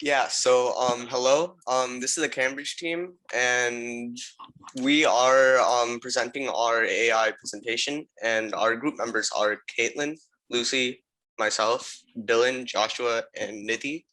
Yeah, so hello. This is the Cambridge team, and we are presenting our AI presentation, and our group members are Kaitlyn, Lucy, myself, Dylan, Joshua, and Nidhi.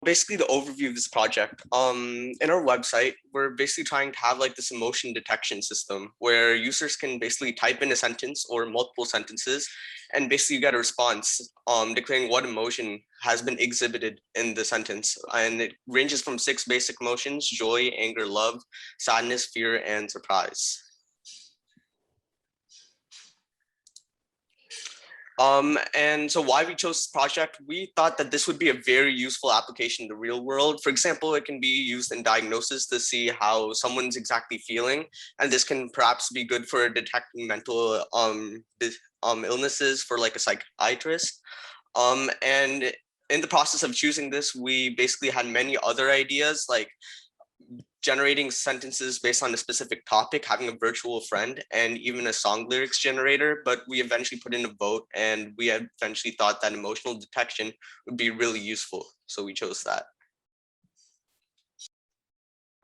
Basically, the overview of this project. In our website, we're basically trying to have like this emotion detection system where users can basically type in a sentence or multiple sentences, and basically you get a response declaring what emotion has been exhibited in the sentence, and it ranges from 6 basic emotions: joy, anger, love, sadness, fear, and surprise. And so why we chose this project, we thought that this would be a very useful application in the real world. For example, it can be used in diagnosis to see how someone's exactly feeling, and this can perhaps be good for detecting mental illnesses for like a psychiatrist. And in the process of choosing this, we basically had many other ideas, like generating sentences based on a specific topic, having a virtual friend, and even a song lyrics generator. But we eventually put in a vote, and we eventually thought that emotional detection would be really useful. So we chose that.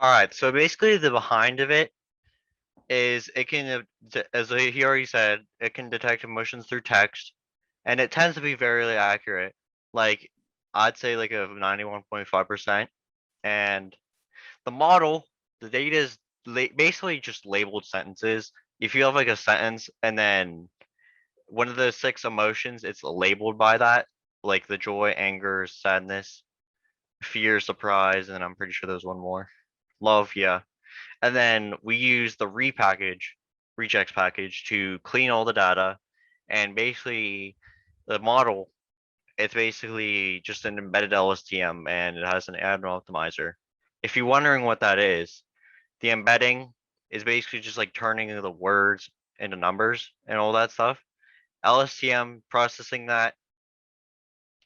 All right, so basically the behind of it is it can, as he already said, it can detect emotions through text, and it tends to be very accurate. Like I'd say like a 91.5%. And the model, the data is basically just labeled sentences. If you have like a sentence and then one of the 6 emotions, it's labeled by that, like the joy, anger, sadness, fear, surprise, and I'm pretty sure there's one more. Love, yeah. And then we use the regex package to clean all the data, and basically the model, it's basically just an embedded LSTM, and it has an add optimizer. If you're wondering what that is, the embedding is basically just like turning the words into numbers and all that stuff. LSTM processing that,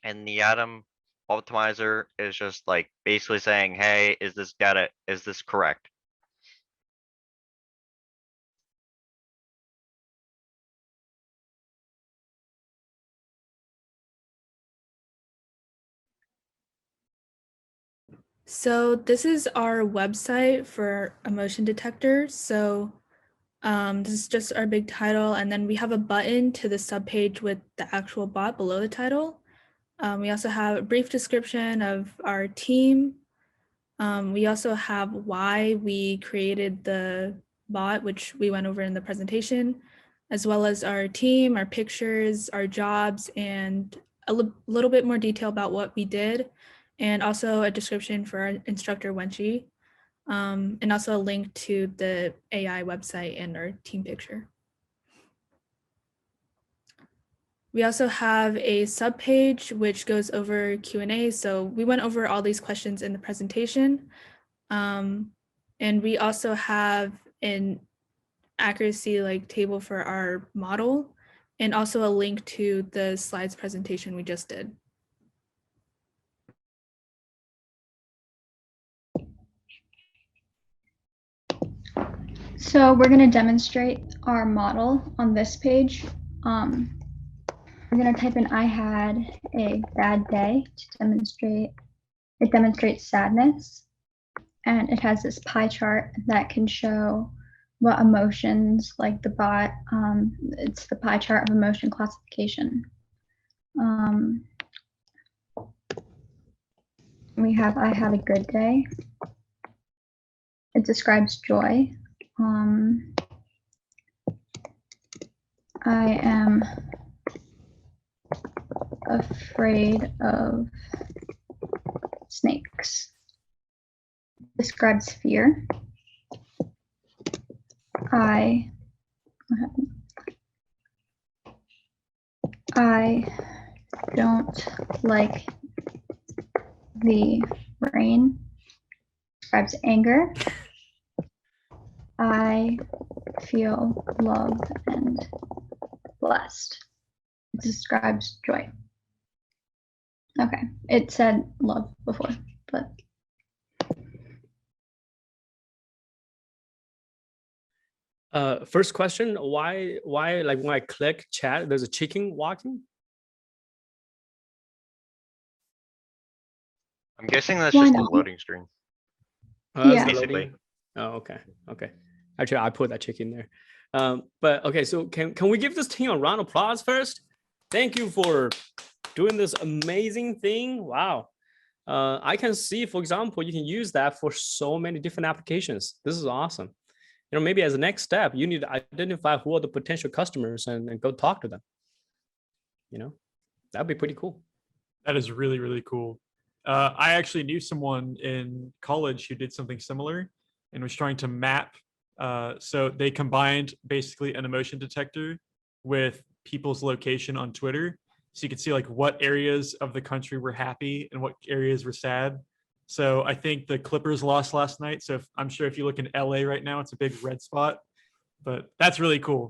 and the atom optimizer is just like basically saying, hey, is this correct? So this is our website for Emotion Detector. So this is just our big title, and then we have a button to the subpage with the actual bot below the title. We also have a brief description of our team. We also have why we created the bot, which we went over in the presentation, as well as our team, our pictures, our jobs, and a little bit more detail about what we did, and also a description for our instructor, Wenqi, and also a link to the AI website and our team picture. We also have a subpage which goes over Q&A. So we went over all these questions in the presentation. And we also have an accuracy table for our model, and also a link to the slides presentation we just did. So we're going to demonstrate our model on this page. We're going to type in I had a bad day to demonstrate. It demonstrates sadness, and it has this pie chart that can show what emotions, like the bot, it's the pie chart of emotion classification. We have I had a good day. It describes joy. I am afraid of snakes. Describes fear. I don't like the rain. Describes anger. I feel loved and blessed. It describes joy. Okay, it said love before, but. First question, why like when I click chat, there's a chicken walking? I'm guessing that's Why just a not? loading screen. Oh, that's Yeah. the Basically. loading. Oh, okay. Actually, I put that check in there. But okay, so can we give this team a round of applause first? Thank you for doing this amazing thing. Wow. I can see, for example, you can use that for so many different applications. This is awesome. Maybe as a next step, you need to identify who are the potential customers and go talk to them. That'd be pretty cool. That is really, really cool. I actually knew someone in college who did something similar and was trying to map. So they combined basically an emotion detector with people's location on Twitter. So you could see like what areas of the country were happy and what areas were sad. So I think the Clippers lost last night. So I'm sure if you look in LA right now, it's a big red spot. But that's really cool.